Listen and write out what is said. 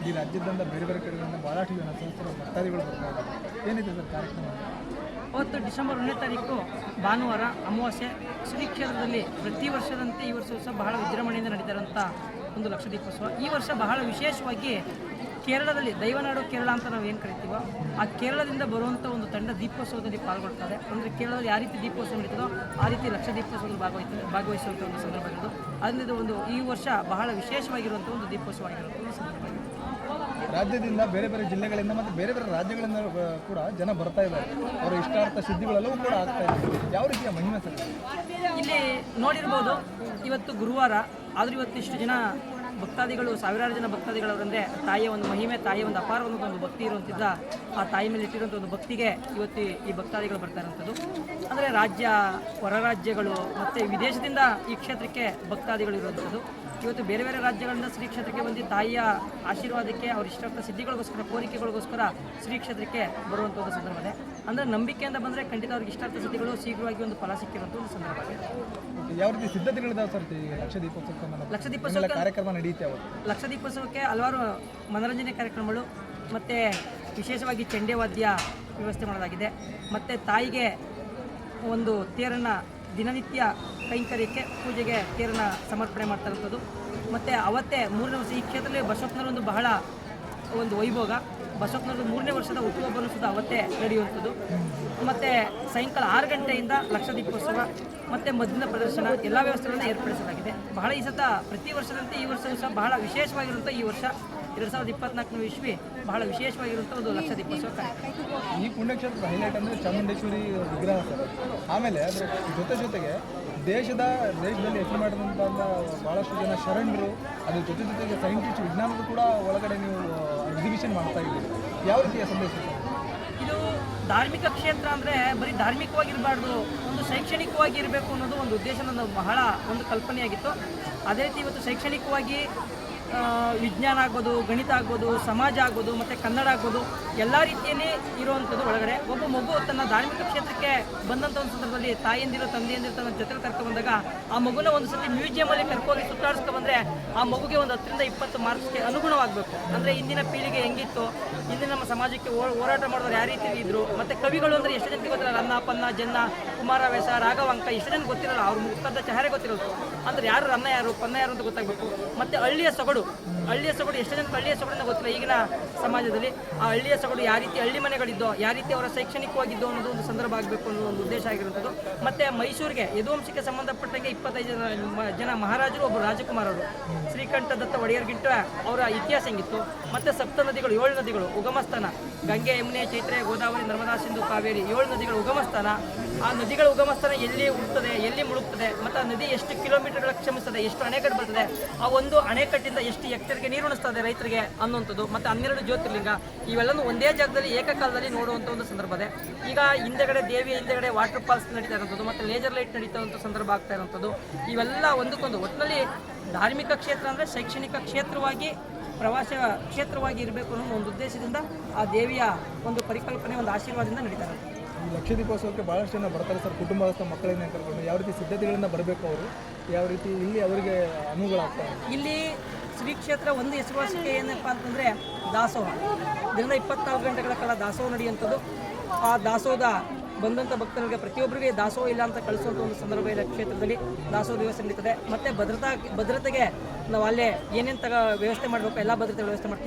ಈ ರಾಜ್ಯದಿಂದ ಬೇರೆ ಬೇರೆ ಕಡೆಗಳಿಂದ ಭಾಳಷ್ಟು ಜನ ಸಂಸ್ಥರ ಭಕ್ತಾದಿಗಳು ಬರ್ತಾ ಇದ್ದಾರೆ. ಏನಿದೆ ಸರ್ ಕಾರ್ಯಕ್ರಮ? ಅವತ್ತು ಡಿಸೆಂಬರ್ 1ನೇ ತಾರೀಕು ಭಾನುವಾರ ಅಮಾವಾಸ್ಯೆ ಶ್ರೀ ಕ್ಷೇತ್ರದಲ್ಲಿ ಪ್ರತಿ ವರ್ಷದಂತೆ ಈ ವರ್ಷವೂ ಸಹ ಬಹಳ ವಿಜೃಂಭಣೆಯಿಂದ ನಡೀತಾರಂಥ ಒಂದು ಲಕ್ಷ ದೀಪೋತ್ಸವ. ಈ ವರ್ಷ ಬಹಳ ವಿಶೇಷವಾಗಿ ಕೇರಳದಲ್ಲಿ ದೈವನಾಡು ಕೇರಳ ಅಂತ ನಾವು ಏನು ಕರಿತೀವೋ ಆ ಕೇರಳದಿಂದ ಬರುವಂಥ ಒಂದು ತಂಡ ದೀಪೋತ್ಸವದಲ್ಲಿ ಪಾಲ್ಗೊಳ್ತಾರೆ. ಅಂದರೆ ಕೇರಳದಲ್ಲಿ ಯಾವ ರೀತಿ ದೀಪೋತ್ಸವ ನಡೀತದೋ ಆ ರೀತಿ ಲಕ್ಷ ದೀಪೋತ್ಸವದಲ್ಲಿ ಭಾಗವಹಿಸುವಂಥ ಒಂದು ಸಂದರ್ಭ ಇರೋದು. ಅದರಿಂದ ಒಂದು ಈ ವರ್ಷ ಬಹಳ ವಿಶೇಷವಾಗಿರುವಂಥ ಒಂದು ದೀಪೋತ್ಸವ ಆಗಿರುವಂಥ ಒಂದು ಸಂದರ್ಭ. ರಾಜ್ಯದಿಂದ ಬೇರೆ ಬೇರೆ ಜಿಲ್ಲೆಗಳಿಂದ ಮತ್ತು ಬೇರೆ ಬೇರೆ ರಾಜ್ಯಗಳಿಂದ ಕೂಡ ಜನ ಬರ್ತಾ ಇದ್ದಾರೆ. ಅವರ ಇಷ್ಟಾರ್ಥ ಸಿದ್ಧಿಗಳೆಲ್ಲವೂ ಕೂಡ ಆಗ್ತಾ ಇದೆ. ಯಾವ ರೀತಿಯ ಮಹಿಮೆ ಸರ್? ಇಲ್ಲಿ ನೋಡಿರ್ಬೋದು, ಇವತ್ತು ಗುರುವಾರ ಆದರೂ ಇವತ್ತು ಇಷ್ಟು ಜನ ಭಕ್ತಾದಿಗಳು, ಸಾವಿರಾರು ಜನ ಭಕ್ತಾದಿಗಳವರಂದರೆ ತಾಯಿಯ ಒಂದು ಮಹಿಮೆ, ತಾಯಿಯ ಒಂದು ಅಪಾರವಾದ ಒಂದು ಭಕ್ತಿ ಇರುವಂತಿದ್ದ ಆ ತಾಯಿ ಮೇಲೆ ಇಟ್ಟಿರುವಂಥ ಒಂದು ಭಕ್ತಿಗೆ ಇವತ್ತು ಈ ಭಕ್ತಾದಿಗಳು ಬರ್ತಾ ಇರುವಂಥದ್ದು. ಅಂದರೆ ರಾಜ್ಯ, ಹೊರ ರಾಜ್ಯಗಳು ಮತ್ತು ವಿದೇಶದಿಂದ ಈ ಕ್ಷೇತ್ರಕ್ಕೆ ಭಕ್ತಾದಿಗಳು ಇರುವಂಥದ್ದು. ಇವತ್ತು ಬೇರೆ ಬೇರೆ ರಾಜ್ಯಗಳಿಂದ ಶ್ರೀ ಕ್ಷೇತ್ರಕ್ಕೆ ಬಂದು ತಾಯಿಯ ಆಶೀರ್ವಾದಕ್ಕೆ, ಅವ್ರ ಇಷ್ಟಪಟ್ಟ ಸಿದ್ಧಿಗಳಿಗೋಸ್ಕರ, ಕೋರಿಕೆಗಳಿಗೋಸ್ಕರ ಶ್ರೀ ಕ್ಷೇತ್ರಕ್ಕೆ ಬರುವಂಥ ಒಂದು ಸಂದರ್ಭ ಇದೆ. ಅಂದರೆ ನಂಬಿಕೆಯಿಂದ ಬಂದರೆ ಖಂಡಿತ ಅವ್ರಿಗೆ ಇಷ್ಟಾರ್ಥ ಸಿದ್ಧಿಗಳು ಶೀಘ್ರವಾಗಿ ಒಂದು ಫಲ ಸಿಕ್ಕಿರುವಂಥ ಒಂದು ಸಂದರ್ಭ ಇದೆ. ಯಾವ ರೀತಿ ಸಿದ್ಧತೆಗಳಿದಾವೆ ಸರ್ ಲಕ್ಷ ದೀಪೋತ್ಸವ ಕಾರ್ಯಕ್ರಮ ನಡೆಯುತ್ತೆ? ಲಕ್ಷ ದೀಪೋತ್ಸವಕ್ಕೆ ಹಲವಾರು ಮನೋರಂಜನೆ ಕಾರ್ಯಕ್ರಮಗಳು ಮತ್ತು ವಿಶೇಷವಾಗಿ ಚೆಂಡೆ ವಾದ್ಯ ವ್ಯವಸ್ಥೆ ಮಾಡಲಾಗಿದೆ. ಮತ್ತು ತಾಯಿಗೆ ಒಂದು ತೇರನ್ನು ದಿನನಿತ್ಯ ಕೈಂಕರ್ಯಕ್ಕೆ, ಪೂಜೆಗೆ ತೇರನ್ನು ಸಮರ್ಪಣೆ ಮಾಡ್ತಾ ಇರುವಂಥದ್ದು. ಮತ್ತು ಅವತ್ತೇ 3ನೇ ವರ್ಷ ಈ ಕ್ಷೇತ್ರದಲ್ಲಿ ಬಸವಪ್ಪನವರ ಒಂದು ಬಹಳ ಒಂದು ವೈಭೋಗ. ಬಸವಪ್ಪನವರದ್ದು 3ನೇ ವರ್ಷದ ಹುಟ್ಟುಹಬ್ಬನೂ ಸುದ ಅವತ್ತೇ ನಡೆಯುವಂಥದ್ದು. ಮತ್ತು ಸಾಯಂಕಾಲ 6 ಗಂಟೆಯಿಂದ ಲಕ್ಷ ದೀಪೋತ್ಸವ ಮತ್ತು ಮದ್ದಿನ ಪ್ರದರ್ಶನ ಎಲ್ಲ ವ್ಯವಸ್ಥೆಗಳನ್ನು ಏರ್ಪಡಿಸಲಾಗಿದೆ. ಬಹಳ ಈ ಸತ ಪ್ರತಿ ವರ್ಷದಂತೆ ಈ ವರ್ಷವೂ ಸಹ ಬಹಳ ವಿಶೇಷವಾಗಿರುವಂಥ ಈ ವರ್ಷ 2024ನೇ ಇಸ್ವಿ ಬಹಳ ವಿಶೇಷವಾಗಿರುವಂಥ ಒಂದು ಲಕ್ಷ ದೀಪೋತ್ಸವ ಕಾರ್ಯಕ್ರಮ. ಈ ಪುಣ್ಯಕ್ಷೇತ್ರದ ಹೈಲೈಟ್ ಅಂದರೆ ಚಾಮುಂಡೇಶ್ವರಿ ವಿಗ್ರಹ ಸರ್. ಆಮೇಲೆ ಅದರ ಜೊತೆಗೆ ದೇಶದಲ್ಲಿ ಹೆಸರು ಮಾಡಿದಂಥ ಭಾಳಷ್ಟು ಜನ ಶರಣರು, ಅದ್ರ ಜೊತೆಗೆ ಸೈಂಟಿಸ್ಟ್, ವಿಜ್ಞಾನದ ಕೂಡ ಒಳಗಡೆ ನೀವು ಎಕ್ಸಿಬಿಷನ್ ಮಾಡ್ತಾ ಇದ್ದೀರಿ. ಯಾವ ರೀತಿಯ ಸಂದೇಶ? ಇದು ಧಾರ್ಮಿಕ ಕ್ಷೇತ್ರ ಅಂದರೆ ಬರೀ ಧಾರ್ಮಿಕವಾಗಿರಬಾರ್ದು, ಒಂದು ಶೈಕ್ಷಣಿಕವಾಗಿ ಇರಬೇಕು ಅನ್ನೋದು ಒಂದು ಉದ್ದೇಶ, ನನ್ನ ಬಹಳ ಒಂದು ಕಲ್ಪನೆಯಾಗಿತ್ತು. ಅದೇ ರೀತಿ ಇವತ್ತು ಶೈಕ್ಷಣಿಕವಾಗಿ ವಿಜ್ಞಾನ ಆಗ್ಬೋದು, ಗಣಿತ ಆಗ್ಬೋದು, ಸಮಾಜ ಆಗ್ಬೋದು ಮತ್ತು ಕನ್ನಡ ಆಗ್ಬೋದು ಎಲ್ಲ ರೀತಿಯಲ್ಲೇ ಇರುವಂಥದ್ದು. ಒಳಗಡೆ ಒಬ್ಬ ಮಗು ತನ್ನ ಧಾರ್ಮಿಕ ಕ್ಷೇತ್ರಕ್ಕೆ ಬಂದಂಥ ಒಂದು ಸಂದರ್ಭದಲ್ಲಿ ತಾಯಿಯಂದಿರೋ ತಂದೆಯಂದಿರೋ ತನ್ನ ಜೊತೆಲಿ ಕರ್ಕೊಂಡ್ಬಂದಾಗ ಆ ಮಗುನ ಒಂದು ಸತಿ ಮ್ಯೂಸಿಯಮಲ್ಲಿ ಕರ್ಕೋಗಿ ಸುತ್ತಾಡಿಸ್ಕೊಂಡ್ಬಂದರೆ ಆ ಮಗುಗೆ ಒಂದು 10ರಿಂದ 20 ಮಾರ್ಕ್ಸ್ಗೆ ಅನುಗುಣವಾಗಬೇಕು. ಅಂದರೆ ಇಂದಿನ ಪೀಳಿಗೆ ಹೆಂಗಿತ್ತು, ಇಂದಿನ ನಮ್ಮ ಸಮಾಜಕ್ಕೆ ಹೋರಾಟ ಮಾಡಿದವರು ಯಾವ ರೀತಿ ಇದ್ದರು, ಮತ್ತು ಕವಿಗಳು ಅಂದರೆ ಎಷ್ಟು ಜನಕ್ಕೆ ಗೊತ್ತಿರಲ್ಲ. ರನ್ನ, ಪನ್ನ, ಜನ್ನ, ಕುಮಾರವ್ಯಾಸ, ರಾಘವಾಂಕ ಎಷ್ಟು ಜನಕ್ಕೆ ಗೊತ್ತಿರಲ್ಲ. ಅವ್ರ ಮುಖದ ಚಹರೆ ಗೊತ್ತಿರೋದು. ಅಂದರೆ ಯಾರು ರನ್ನ ಯಾರು, ಪನ್ನ ಯಾರು ಅಂತ ಗೊತ್ತಾಗಬೇಕು. ಮತ್ತು ಹಳ್ಳಿಯ ಸೊಗಡು ಎಷ್ಟು ಜನಕ್ಕೆ ಹಳ್ಳಿಯ ಸೊಗಡನ್ನ ಗೊತ್ತಿಲ್ಲ ಈಗಿನ ಸಮಾಜದಲ್ಲಿ. ಆ ಹಳ್ಳಿಯ ಸೊಗಡು ಯಾವ ರೀತಿ ಹಳ್ಳಿ ಮನೆಗಳಿದ್ದೋ, ಯಾವ ರೀತಿ ಅವರ ಶೈಕ್ಷಣಿಕವಾಗಿದ್ದೋ ಅನ್ನೋದು ಒಂದು ಸಂದರ್ಭ ಆಗಬೇಕು ಅನ್ನೋ ಒಂದು ಉದ್ದೇಶ ಆಗಿರುವಂಥದ್ದು. ಮತ್ತು ಮೈಸೂರಿಗೆ ಯದುವಂಶಕ್ಕೆ ಸಂಬಂಧಪಟ್ಟಂಗೆ 25 ಜನ ಮಹಾರಾಜರು, ಒಬ್ಬರು ರಾಜಕುಮಾರರು, ಶ್ರೀಕಂಠ ದತ್ತ ಒಡೆಯರ್ಗಿಂತ ಅವರ ಇತಿಹಾಸ ಹೆಂಗಿತ್ತು. ಮತ್ತು ಸಪ್ತ ನದಿಗಳು, 7 ನದಿಗಳು ಉಗಮಸ್ಥಾನ, ಗಂಗೆ, ಯಮುನೆ, ಚೈತ್ರೆ, ಗೋದಾವರಿ, ನರ್ಮದಾ, ಸಿಂಧು, ಕಾವೇರಿ 7 ನದಿಗಳ ಉಗಮಸ್ಥಾನ. ಆ ನದಿಗಳ ಉಗಮಸ್ಥಾನ ಎಲ್ಲಿ ಹುಟ್ಟುತ್ತದೆ, ಎಲ್ಲಿ ಮುಳುಗ್ತದೆ, ಮತ್ತು ಆ ನದಿ ಎಷ್ಟು ಕಿಲೋಮೀಟರ್ಗಳ ಕ್ಷಮಿಸ್ತದೆ, ಎಷ್ಟು ಅಣೆಕಟ್ಟು ಬರ್ತದೆ, ಆ ಒಂದು ಅಣೆಕಟ್ಟಿಂದ ಎಷ್ಟು ಹೆಕ್ಟೇರ್ಗೆ ನೀರು ಉಣಿಸ್ತದೆ ರೈತರಿಗೆ ಅನ್ನುವಂಥದ್ದು. ಮತ್ತು 12 ಜ್ಯೋತಿರ್ಲಿಂಗ ಇವೆಲ್ಲನೂ ಒಂದೇ ಜಾಗದಲ್ಲಿ ಏಕಕಾಲದಲ್ಲಿ ನೋಡುವಂಥ ಒಂದು ಸಂದರ್ಭ ಇದೆ. ಈಗ ಹಿಂದೆಗಡೆ ದೇವಿಯ ಹಿಂದೆಗಡೆ ವಾಟರ್ ಫಾಲ್ಸ್ ನಡೀತಾ ಇರುವಂಥದ್ದು ಮತ್ತು ಲೇಜರ್ ಲೈಟ್ ನಡೀತಾ ಸಂದರ್ಭ ಆಗ್ತಾ ಇರುವಂಥದ್ದು. ಇವೆಲ್ಲ ಒಂದಕ್ಕೊಂದು ಒಟ್ಟಿನಲ್ಲಿ ಧಾರ್ಮಿಕ ಕ್ಷೇತ್ರ ಅಂದರೆ ಶೈಕ್ಷಣಿಕ ಕ್ಷೇತ್ರವಾಗಿ, ಪ್ರವಾಸ ಕ್ಷೇತ್ರವಾಗಿ ಇರಬೇಕು ಅನ್ನೋ ಒಂದು ಉದ್ದೇಶದಿಂದ ಆ ದೇವಿಯ ಒಂದು ಪರಿಕಲ್ಪನೆ, ಒಂದು ಆಶೀರ್ವಾದದಿಂದ ನಡೀತಾ ಇರುತ್ತೆ. ಈ ಲಕ್ಷ ದೀಪೋತ್ಸವಕ್ಕೆ ಭಾಳಷ್ಟು ಜನ ಬರ್ತಾರೆ ಸರ್, ಕುಟುಂಬಸ್ಥ ಮಕ್ಕಳನ್ನ ಕರ್ಕೊಂಡು. ಯಾವ ರೀತಿ ಸಿದ್ಧತೆಗಳಿಂದ ಬರಬೇಕು ಅವರು, ಯಾವ ರೀತಿ ಇಲ್ಲಿ ಅವರಿಗೆ ಅನುಕೂಲವಾಗ್ತಾರೆ? ಇಲ್ಲಿ ಶ್ರೀ ಕ್ಷೇತ್ರ ಒಂದು ಹೆಸರುವಾಸಿಕೆ ಏನಪ್ಪ ಅಂತಂದರೆ ದಾಸೋಹ. ದಿನದ 24 ಗಂಟೆಗಳ ಕಾಲ ದಾಸೋಹ ನಡೆಯುವಂಥದ್ದು. ಆ ದಾಸೋಹದ ಬಂದಂಥ ಭಕ್ತರಿಗೆ ಪ್ರತಿಯೊಬ್ಬರಿಗೆ ದಾಸೋಹ ಇಲ್ಲ ಅಂತ ಕಳಿಸುವಂಥ ಒಂದು ಸಂದರ್ಭ ಇದೆ. ಕ್ಷೇತ್ರದಲ್ಲಿ ದಾಸೋಹ ವ್ಯವಸ್ಥೆ ನಡೀತದೆ. ಮತ್ತು ಭದ್ರತೆಗೆ ನಾವು ಅಲ್ಲೇ ಏನೇನು ವ್ಯವಸ್ಥೆ ಮಾಡಬೇಕು ಎಲ್ಲ ಭದ್ರತೆ ವ್ಯವಸ್ಥೆ ಮಾಡ್ತೀವಿ.